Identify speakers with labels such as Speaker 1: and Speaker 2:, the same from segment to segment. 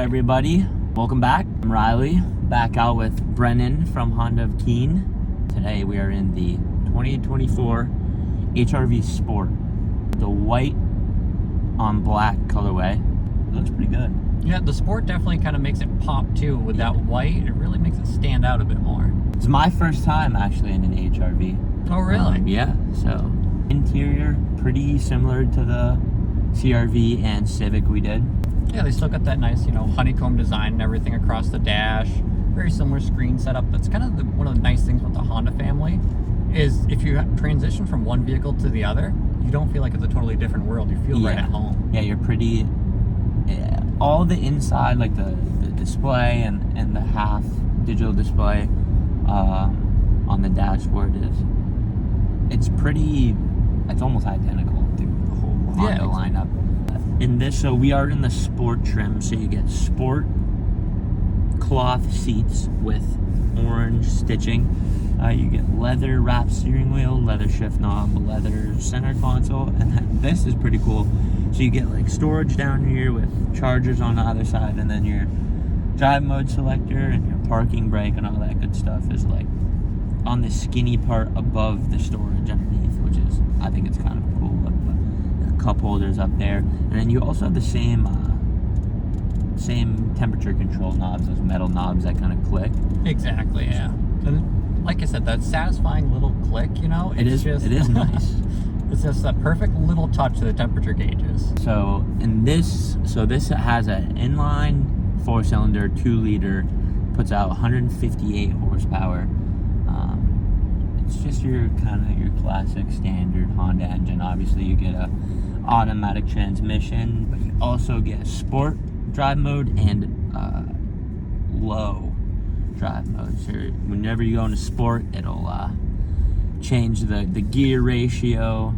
Speaker 1: everybody. Welcome back. I'm Riley, back out with Brennan from Honda of Keene. Today we are in the 2024 HRV Sport. The white on black colorway. It looks pretty good.
Speaker 2: Yeah, the Sport definitely kind of makes it pop too. With that white, it really makes it stand out a bit more.
Speaker 1: It's my first time actually in an HRV.
Speaker 2: Oh, really?
Speaker 1: Yeah, so interior pretty similar to the CRV and Civic we did.
Speaker 2: Yeah, they still got that nice, honeycomb design and everything across the dash. Very similar screen setup. That's kind of one of the nice things with the Honda family is if you transition from one vehicle to the other, you don't feel like it's a totally different world. You feel right at home.
Speaker 1: Yeah, you're pretty... all the inside, like the display and the half digital display on the dashboard it's almost identical through the whole Honda lineup. In this, so we are in the Sport trim, so you get Sport cloth seats with orange stitching. You get leather wrapped steering wheel, leather shift knob, leather center console, and then this is pretty cool. So you get like storage down here with chargers on the other side, and then your drive mode selector and your parking brake and all that good stuff is like on the skinny part above the storage underneath, which is, I think it's kind of cool. But cup holders up there, and then you also have the same temperature control knobs, those metal knobs that kind of click.
Speaker 2: Exactly, yeah. And like I said, that satisfying little click, it is
Speaker 1: nice.
Speaker 2: It's just that perfect little touch to the temperature gauges.
Speaker 1: So this has an inline 4-cylinder 2-liter, puts out 158 horsepower. It's just your classic standard Honda engine. Obviously you get a automatic transmission, but you also get sport drive mode and low drive mode. So whenever you go into sport, it'll change the gear ratio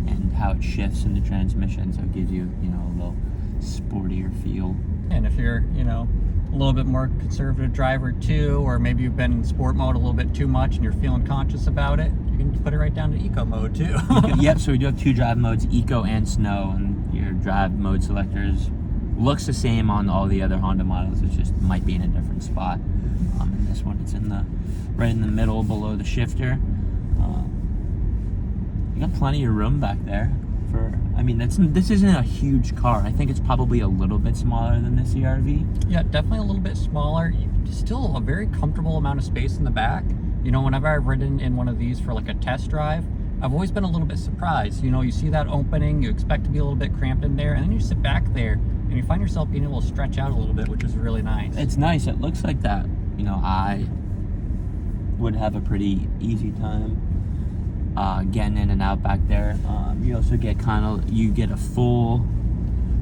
Speaker 1: and how it shifts in the transmission, so it gives you a little sportier feel. And
Speaker 2: if you're a little bit more conservative driver too, or maybe you've been in sport mode a little bit too much and you're feeling conscious about it, you can put it right down to eco mode too.
Speaker 1: Yep, so we do have 2 drive modes, eco and snow, and your drive mode selectors looks the same on all the other Honda models. It just might be in a different spot. In this one, it's right in the middle below the shifter. You got plenty of room back there. This isn't a huge car. I think it's probably a little bit smaller than the CRV. Yeah,
Speaker 2: definitely a little bit smaller. Still a very comfortable amount of space in the back. Whenever I've ridden in one of these for like a test drive, I've always been a little bit surprised. You see that opening, you expect to be a little bit cramped in there, and then you sit back there and you find yourself being able to stretch out a little bit, which is really nice.
Speaker 1: It's nice. It looks like that. I would have a pretty easy time getting in and out back there. You also get a full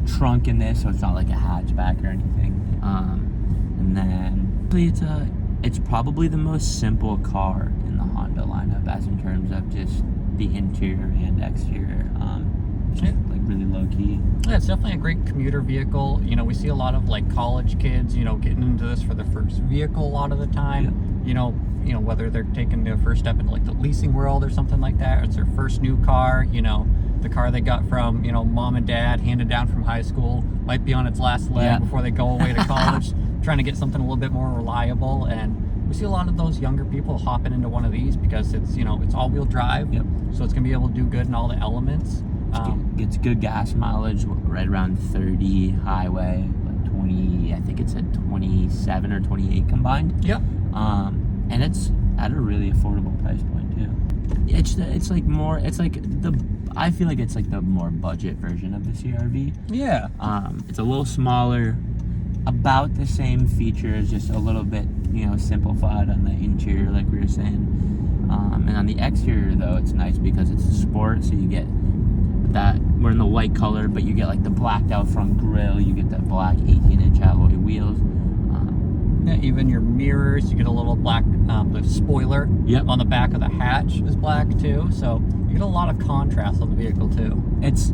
Speaker 1: trunk in this, so it's not like a hatchback or anything. And then it's probably the most simple car in the Honda lineup, as in terms of just the interior and exterior. Like really low key.
Speaker 2: Yeah, it's definitely a great commuter vehicle. We see a lot of like college kids, getting into this for their first vehicle a lot of the time. Yeah. Whether they're taking their first step into like the leasing world or something like that, or it's their first new car, the car they got from, mom and dad, handed down from high school, might be on its last leg before they go away to college, trying to get something a little bit more reliable. And we see a lot of those younger people hopping into one of these because it's, it's all-wheel drive. Yep. So it's going to be able to do good in all the elements.
Speaker 1: Gets good gas mileage, right around 30 highway, like 20, I think it said 27 or 28 combined.
Speaker 2: Yep.
Speaker 1: And it's at a really affordable price point too. I feel like it's like the more budget version of the CRV.
Speaker 2: Yeah.
Speaker 1: It's a little smaller, about the same features, just a little bit, simplified on the interior, like we were saying. And on the exterior though, it's nice because it's a sport, so you get that, we're in the white color, but you get like the blacked out front grille, you get that black 18-inch alloy wheels.
Speaker 2: Yeah, even your mirrors, you get a little black, the spoiler on the back of the hatch is black too, so you get a lot of contrast on the vehicle too.
Speaker 1: It's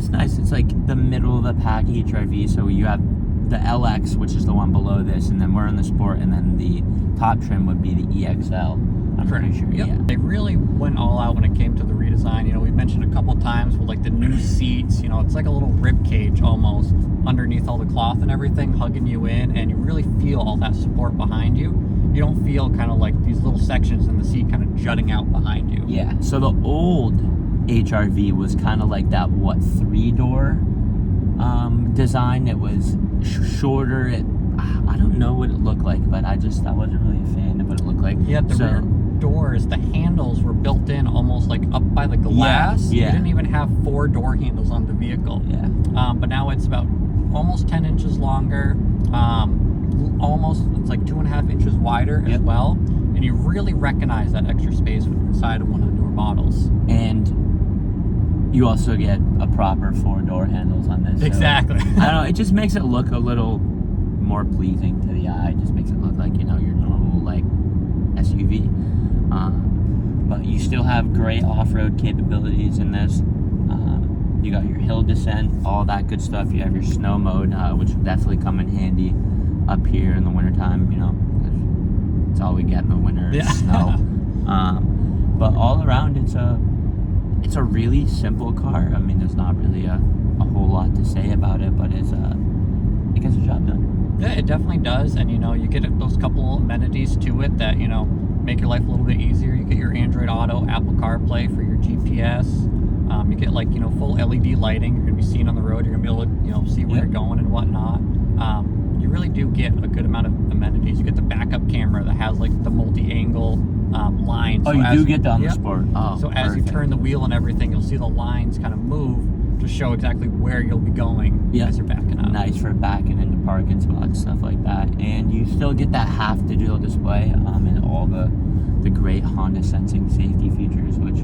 Speaker 1: nice. It's like the middle of the pack HRV, so you have the LX, which is the one below this, and then we're in the Sport, and then the top trim would be the EXL. I'm pretty sure.
Speaker 2: Yep.
Speaker 1: Yeah.
Speaker 2: They really went all out when it came to the redesign. You know, we mentioned a couple times with like the new seats, you know, it's like a little rib cage almost underneath all the cloth and everything, hugging you in, and you really feel all that support behind you. You don't feel kind of like these little sections in the seat kind of jutting out behind you.
Speaker 1: Yeah. So the old HRV was kind of like that, 3-door design. It was shorter. I don't know what it looked like, but I wasn't really a fan of what it looked like.
Speaker 2: Yeah, the rear doors, the handles were built in almost like up by the glass.
Speaker 1: Yeah.
Speaker 2: You didn't even have 4 door handles on the vehicle.
Speaker 1: Yeah.
Speaker 2: But now it's about almost 10 inches longer. It's like 2.5 inches wider as well. And you really recognize that extra space inside of one of the newer models.
Speaker 1: And you also get a proper 4-door handles on this.
Speaker 2: Exactly.
Speaker 1: So, I don't know, it just makes it look a little more pleasing to the eye. It just makes it look like, you know, your normal like SUV. But you still have great off-road capabilities in this. You got your hill descent, all that good stuff. You have your snow mode, which will definitely come in handy up here in the wintertime, you know, 'cause it's all we get in the winter is snow. But all around, it's a really simple car. I mean, there's not really a whole lot to say about it, but it gets the job done.
Speaker 2: Yeah, it definitely does. And, you know, you get those couple amenities to it that, you know, make your life a little bit easier. You get your Android Auto, Apple CarPlay for your GPS. You get, like, you know, full LED lighting. You're going to be seen on the road. You're going to be able to, you know, see where you're going and whatnot. You really do get a good amount of amenities. You get the backup camera that has, like, the multi-angle lines.
Speaker 1: Oh,
Speaker 2: so
Speaker 1: you do get that on the Sport. Oh,
Speaker 2: so as you turn the wheel and everything, you'll see the lines kind of move to show exactly where you'll be going as you're backing up.
Speaker 1: Nice for backing into parking spots, stuff like that. And you still get that half digital display and all the great Honda sensing safety features, which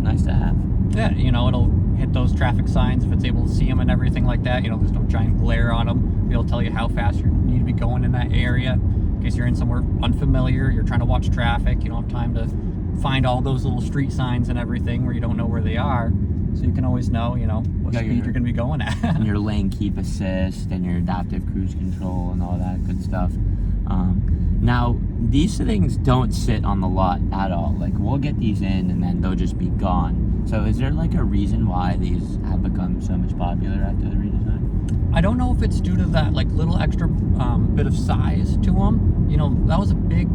Speaker 1: nice to have.
Speaker 2: Yeah, you know, it'll hit those traffic signs if it's able to see them and everything like that. You know, there's no giant glare on them. It'll tell you how fast you need to be going in that area. In case you're in somewhere unfamiliar, you're trying to watch traffic, you don't have time to find all those little street signs and everything where you don't know where they are. So you can always know, you know, what speed you're going to be going at.
Speaker 1: And your lane keep assist and your adaptive cruise control and all that good stuff. Now, these things don't sit on the lot at all. Like, we'll get these in and then they'll just be gone. So is there like a reason why these have become so much popular after the redesign?
Speaker 2: I don't know if it's due to that like little extra bit of size to them. You know, that was a big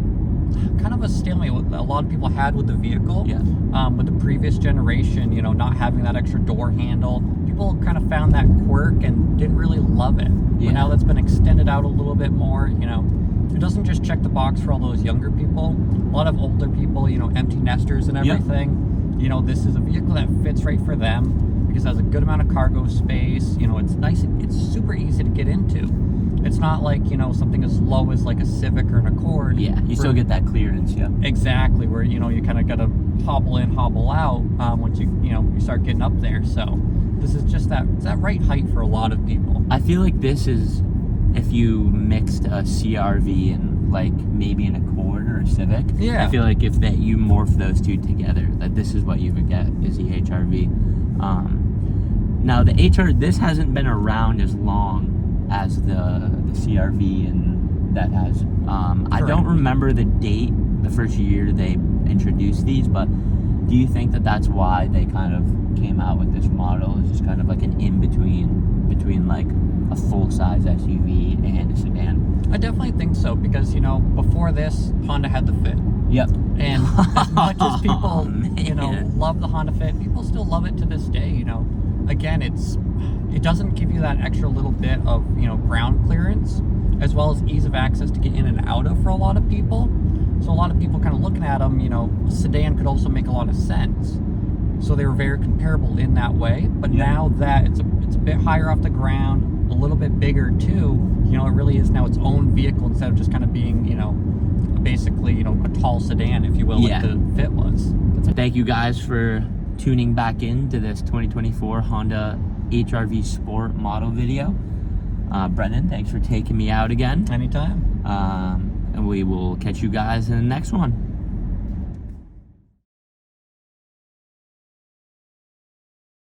Speaker 2: kind of a stalemate a lot of people had with the vehicle.
Speaker 1: Yeah.
Speaker 2: With the previous generation, you know, not having that extra door handle, people kind of found that quirk and didn't really love it.
Speaker 1: Yeah.
Speaker 2: But now that's been extended out a little bit more, you know, it doesn't just check the box for all those younger people. A lot of older people, you know, empty nesters and everything. You know, this is a vehicle that fits right for them because it has a good amount of cargo space. You know, it's nice. It's super easy to get into. It's not like, you know, something as low as like a Civic or an Accord.
Speaker 1: Yeah, you still get that clearance,
Speaker 2: Exactly, where, you know, you kind of got to hobble in, hobble out once you start getting up there. So this is just that right height for a lot of people.
Speaker 1: I feel like this is, if you mixed a CR-V and like maybe an Accord or a Civic, I feel like if that you morph those two together, that this is what you would get, is the HR-V. Now this hasn't been around as long as the CR-V, and that has I don't remember the date, the first year they introduced these, but do you think that that's why they kind of came out with this model? It's just kind of like an in-between like a full-size SUV and a sedan?
Speaker 2: I definitely think so, because, you know, before this, Honda had the Fit.
Speaker 1: Yep.
Speaker 2: And as much as people, you know, love the Honda Fit, people still love it to this day, you know. Again, it doesn't give you that extra little bit of, you know, ground clearance, as well as ease of access to get in and out of for a lot of people. So a lot of people kind of looking at them, you know, a sedan could also make a lot of sense. So they were very comparable in that way. But now that it's a bit higher off the ground, a little bit bigger too, you know, it really is now its own vehicle instead of just kind of being, you know, basically, you know, a tall sedan, if you will, like the Fit was.
Speaker 1: Thank you guys for tuning back into this 2024 Honda HR-V Sport model video. Brennan, thanks for taking me out again.
Speaker 2: Anytime.
Speaker 1: And we will catch you guys in the next one.